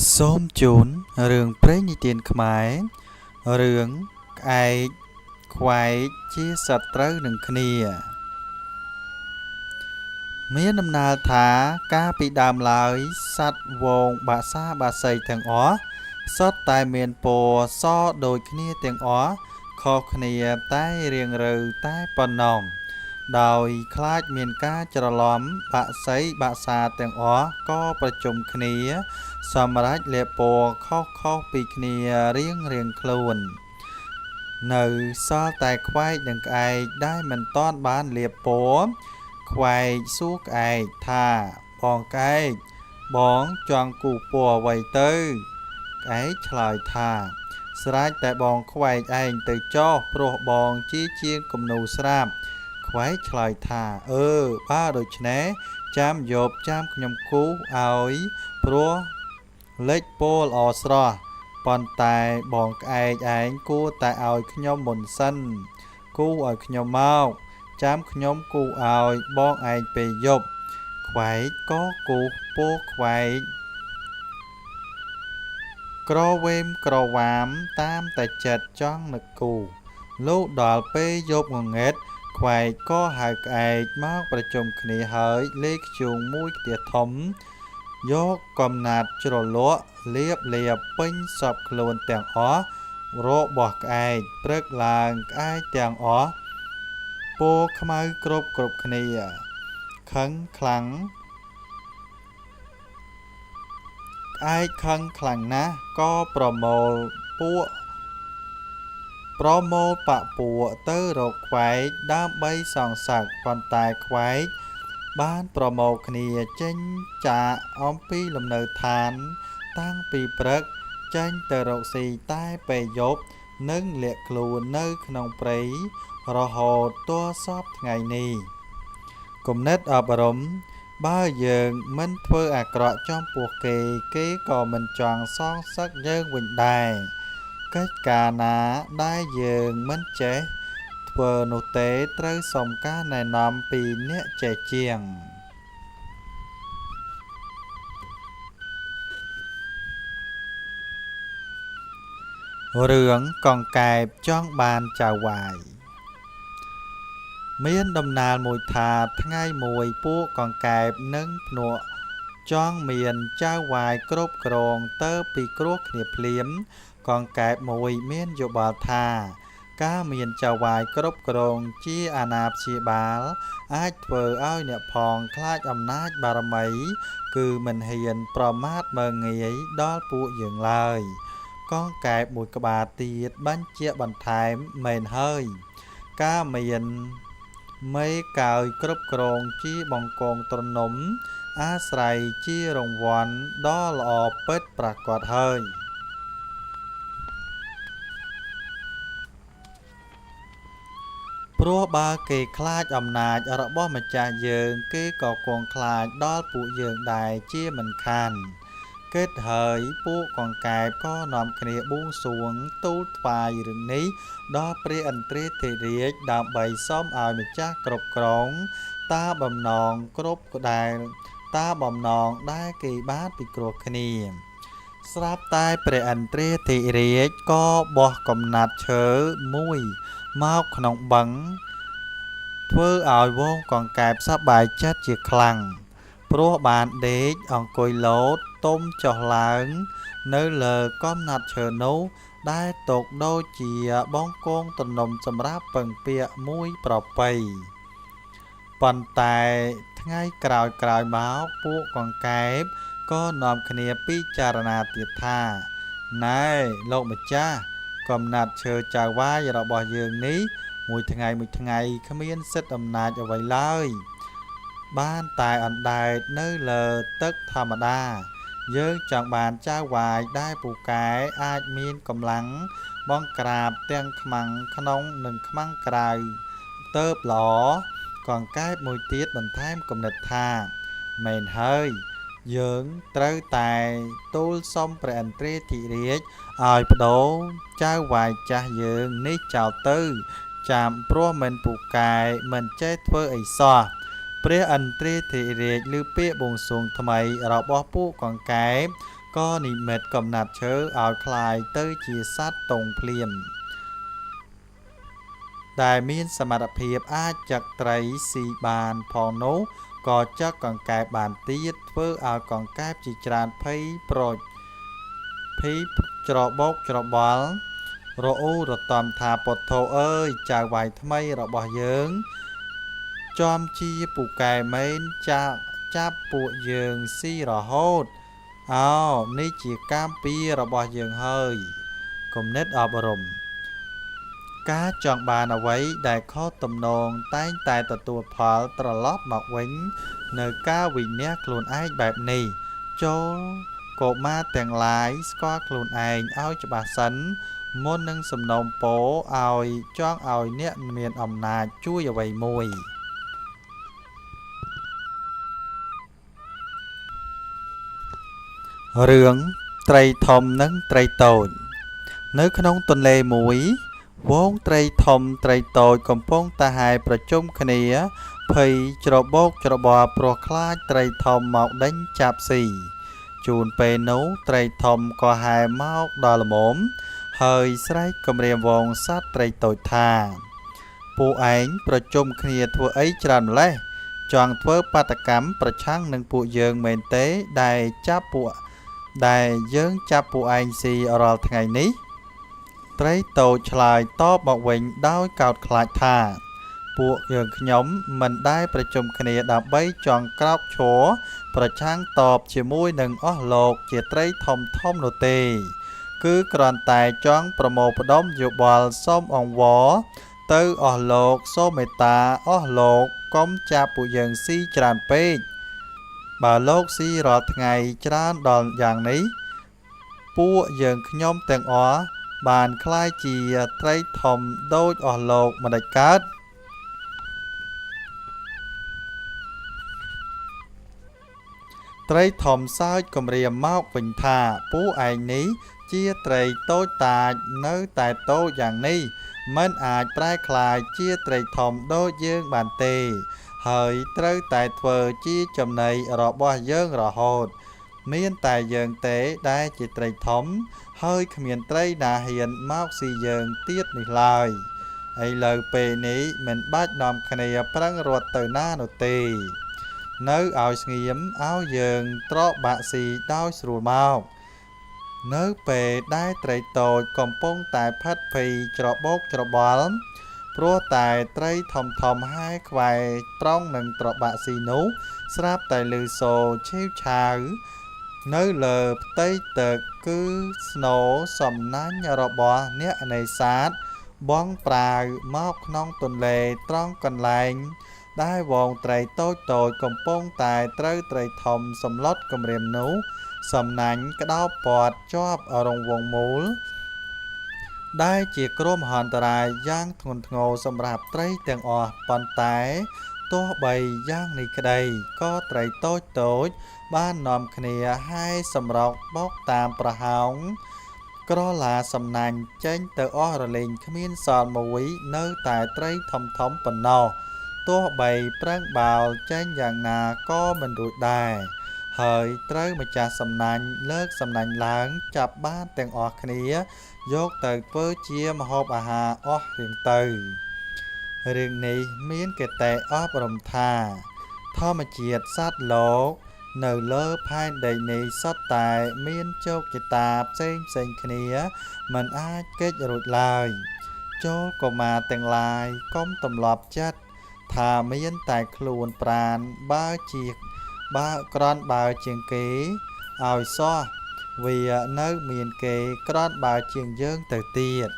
សូមជូនរឿងព្រេងនិទានខ្មែររឿងក្អែកខ្វែកជាសត្រូវនឹងគ្នាមានដំណើរថាកាលពីដើមឡើយសត្វវងបាសាបាសីទាំងអស់សុទ្ធតែមានពណ៌សដូចគ្នាទាំងអស់ខុសគ្នាតែរៀងរើតែប៉ុណ្ណោះដោយខ្លាចមានការច្រឡំបាក់សីបាក់សាទាំងអស់ក៏ប្រជុំគ្នាសម្រាប់លាបពណ៌ខុសពីគ្នារៀងខ្លួននៅសល់តែខ្វែកនិងក្អែកដែលមិនទាន់បានលាបពណ៌ខ្វែកសួរក្អែកថាបងក្អែកបងចង់គូពណ៌អ្វីទៅក្អែកឆ្លើយថាស្រេចតែបងខ្វែកឯងទៅចោះព្រោះបងជាងគំនូស្រាប់ខ្វែកឆ្លើយថាបើដូច្នេះចាំខ្ញុំគូឲ្យព្រោះលេចពណ៌ល្អស្រស់ប៉ុន្តែបងក្អែកឯងគួរតែឲ្យខ្ញុំមុនសិនគូឲ្យខ្ញុំមកចាំខ្ញុំគូឲ្យបងឯងពេលយប់ខ្វែកក៏គូពណ៌ខ្វែកក្រវេមក្រវាមតាមតែចិត្តចង់នឹកគូលុះដល់ពេលយប់ងងឹតខ្វែកក៏ហៅក្អែកមកប្រជុំគ្នាហើយលេខជើងមួយខ្ទះធំយកកំណាត់ជ្រលក់លាបពេញសពខ្លួនទាំងអស់របស់ក្អែកព្រឹកឡើងក្អែកទាំងអស់ពណ៌ខ្មៅគ្រប់គ្នាខឹងខ្លាំងក្អែកខឹងខ្លាំងណាស់ក៏ប្រមូលបពួកទៅរកខ្វែកដើម្បីសងសឹកប៉ុន្តែខ្វែកបានប្រមូលគ្នាចេញចាកអំពីលំនៅឋានតាំងពីព្រឹកចេញទៅរកស៊ីតែពេលយប់និងលាក់ខ្លួននៅក្នុងព្រៃរហូតទាល់សពថ្ងៃនេះគំនិតអប់រំបើយើងមិនធ្វើអាក្រក់ចំពោះគេក៏មិនចង់សងសឹកយើងវិញដែរកិច្ចការណាដែលយើងមិនចេះធ្វើនោះទេត្រូវសុំការណែនាំពីអ្នកចេះជាងរឿងកង្កែបចង់បានចៅវាយមានដំណាលមួយថាថ្ងៃមួយពួកកង្កែបនិងភ្នក់ចង់មានចៅវាយគ្រប់គ្រងទៅពីគ្រោះគ្នាភ្លាមកង្កែបមួយមានយោបល់ថាការមានចៅវាយគ្រប់គ្រងជាអាណាព្យាបាលអាចធ្វើឲ្យអ្នកផងខ្លាចអំណាចបារមីគឺមិនហ៊ានប្រមាថមើលងាយដល់ពួកយើងឡើយកង្កែបមួយក្បាលទៀតបញ្ជាក់បន្ថែមមែនហើយការមានមេកើយគ្រប់គ្រងជាបង្គងទ្រនំអាស្រ័យជារង្វាន់ដ៏ល្អពិតប្រាកដហើយព្រោះបើគេខ្លាចអំណាចរបស់ម្ចាស់យើងគេក៏គង់ខ្លាចដល់ពួកយើងដែរជាមិនខានគិតហើយពួកកង្កែបក៏នាំគ្នាបួងសួងទូលថ្វាយរឿងនេះដល់ព្រះឥន្ទ្រាធិរាជដើម្បីសុំឲ្យម្ចាស់គ្រប់គ្រងតាមបំណងដែលគេបានពិគ្រោះគ្នាស្រាប់តែព្រះឥន្ទ្រាធិរាជក៏បោះកំណាត់ឈើមួយមកក្នុងបឹងធ្វើឲ្យវងកង្កែបសប្បាយចិត្តជាខ្លាំងព្រោះបានដេកអង្គុយលោតទុំចុះឡើងនៅលើកំណាត់ឈើនោះដែលទុកដូចជាបង្គងទំនុំសម្រាប់ពឹងពាក់មួយប្រពៃប៉ុន្តែថ្ងៃក្រោយមកពួកកង្កែបក៏នាំគ្នាពិចារណាទៀតថាណែលោកម្ចាស់កំណាត់ឈើចៅវាយរបស់យើងនេះមួយថ្ងៃគ្មានសិទ្ធិអំណាចអ្វីឡើយបានតែអណ្ដែតនៅលើទឹកធម្មតាយើងចង់បានចៅវាយដែលពូកែអាចមានកម្លាំងបង្ក្រាបទាំងខ្មាំងក្នុងនិងខ្មាំងក្រៅទៅល្អកង្កែបមួយទៀតបន្ថែមគំនិតថាមែនហើយយើងត្រូវតែទូលសុំព្រះឥន្ទ្រាធិរាជឲ្យបដូរចៅវាយចាស់យើងនេះចោលទៅចាំព្រោះមិនពូកែមិនចេះធ្វើអីសោះព្រះឥន្ទ្រាធិរាជឮពាក្យបួងសួងថ្មីរបស់ពួកកង្កែប ក៏និមិត្តកំណាត់ឈើឲ្យคล้ายទៅជាសត្វតងភ្លៀមដែលមានសមត្ថភាពអាចចឹកត្រីស៊ីបានផងនោះក៏ចឹកកង្កែបបានទៀតធ្វើឲ្យកង្កែបជាច្រើនភ័យច្របោកច្របល់រអ៊ូរតំថាពុទ្ធោអើយចៅវាយថ្មីរបស់យើងចំជាពូកែមែនចាប់ពួកយើងស៊ីរហូតនេះជាកម្មពីរបស់យើងហើយគំនិតអប់រំការចង់បានអ្វីដែលខុសទំនងតែងតែទទួលផលត្រឡប់មកវិញនៅការវិនិច្ឆ័យខ្លួនឯងបែបនេះចូលកុមារទាំងឡាយស្គាល់ខ្លួនឯងឲ្យច្បាស់សិនមុននឹងសំណូមពរឲ្យចង់ឲ្យអ្នកមានអំណាចជួយអ្វីមួយរឿងត្រីធំនិងត្រីតូចនៅក្នុងទន្លេមួយវងត្រីធំត្រីតូចកំពុងតែហែប្រជុំគ្នាភ័យច្របោកច្របល់ព្រោះខ្លាចត្រីធំមកដេញចាប់ស៊ីជួនពេលនោះត្រីធំក៏ហែមកដល់ល្មមហើយស្រែកគំរាមវងសត្វត្រីតូចថាពួកឯងប្រជុំគ្នាធ្វើអីច្រើនម្ល៉េះចង់ធ្វើបាតកម្មប្រឆាំងនឹងពួកយើងមែនទេដែលយើងចាប់ពួកឯងស៊ីរាល់ថ្ងៃនេះត្រីតូចឆ្លើយតបមកវិញដោយកោតខ្លាចថាពួកយើងខ្ញុំមិនដែលប្រជុំគ្នាដើម្បីចង់ក្រោកឈរប្រឆាំងតបជាមួយនឹងអស់លោកជាត្រីធំនោះទេគឺគ្រាន់តែចង់ប្រមូលផ្ដុំយោបល់សូមអង្វរទៅអស់លោកសូមមេត្តាអស់លោកកុំចាប់ពួកយើងស៊ីច្រើនពេកបើលោកស៊ីរាល់ថ្ងៃច្រើនដល់យ៉ាងនេះពួកយើងខ្ញុំទាំងអស់បានคล้ายជាត្រីធំដូចអស់លោកមិនដាច់កើតត្រីធំសើចគំរាមមកវិញថាពួកឯងនេះជាត្រីតូចតាចនៅតែតូចយ៉ាងនេះមិនអាចប្រែក្លាយជាត្រីធំដូចយើងបានទេហើយត្រូវតែធ្វើជាចំណីរបស់យើងរហូតមានតែយើងទេដែលជាត្រីធំហើយគ្មានត្រីណាហ៊ានមកស៊ីយើងទៀតនេះឡើយឥឡូវពេលនេះមិនបាច់នាំគ្នាប្រឹងរត់ទៅណានោះទេនៅឲ្យស្ងៀមឲ្យយើងត្របាក់ស៊ីដោយស្រួលមកនៅពេលដែលត្រីតូចកំពុងតែផិតភ័យច្របោកច្របល់ព្រោះតែត្រីធំហែខ្វែត្រង់នឹងត្របាក់ស៊ីនោះស្រាប់តែឮសូរឆេវឆាវនៅលើផ្ទៃទឹកគឺស្នូសំណាញ់របស់អ្នកនេសាទបងប្រាវមកក្នុងទន្លេត្រង់កន្លែងដែលវងត្រីតូចកំពុងតែត្រូវត្រីធំសម្លុតគំរាមនោះសំណាញ់ក្តោបព័ទ្ធជាប់រង្វង់មូលដែលជាគ្រោះមហន្តរាយយ៉ាងធ្ងន់ធ្ងរសម្រាប់ត្រីទាំងអស់ប៉ុន្តែទោះបីយ៉ាងនេះក្តីក៏ត្រីតូចបាននាំគ្នាហែសម្រុកបោកតាមប្រហោងក្រឡាសំណាញ់ចេញទៅអស់រលែងគ្មានសល់មួយនៅតែត្រីធំប៉ុណ្ណោះទោះបីប្រឹងបោលចេញយ៉ាងណាក៏មិនរួចដែរហើយត្រូវម្ចាស់សំណាញ់លើកសំណាញ់ឡើងចាប់បានទាំងអស់គ្នាយកទៅធ្វើជាម្ហូបអាហារអស់រៀងទៅរឿងនេះមានកេតេអប់រំថាធម្មជាតិសត្វលោកនៅលើផែនដីនេះសុទ្ធតែមានជោគជតាផ្សេងគ្នាមិនអាចគេចរួចឡើយចូលកុមារទាំងឡាយកុំទម្លាប់ចិត្តថាមានតែខ្លួនប្រាណបើក្រាន់បើជាងគេឲ្យសោះវានៅមានគេក្រាន់បើជាងយើងទៅទៀត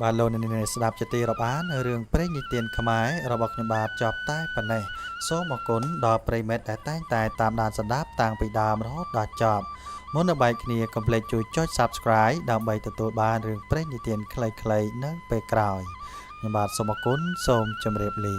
បាទលោកអ្នកនាងស្ដាប់ជាទីរាប់អានរឿងព្រេងនិទានខ្មែររបស់ខ្ញុំបាទចប់តែប៉ុណ្ណេះសូមអរគុណដល់ប្រិយមិត្តដែលតែងតែតាមដានស្ដាប់តាំងពីដើមរហូតដល់ចប់មុននឹងបែកគ្នាកុំភ្លេចជួយចុច Subscribe ដើម្បីទទួលបានរឿងព្រេងនិទានខ្លីៗនៅពេលក្រោយខ្ញុំបាទសូមអរគុណសូមជម្រាបលា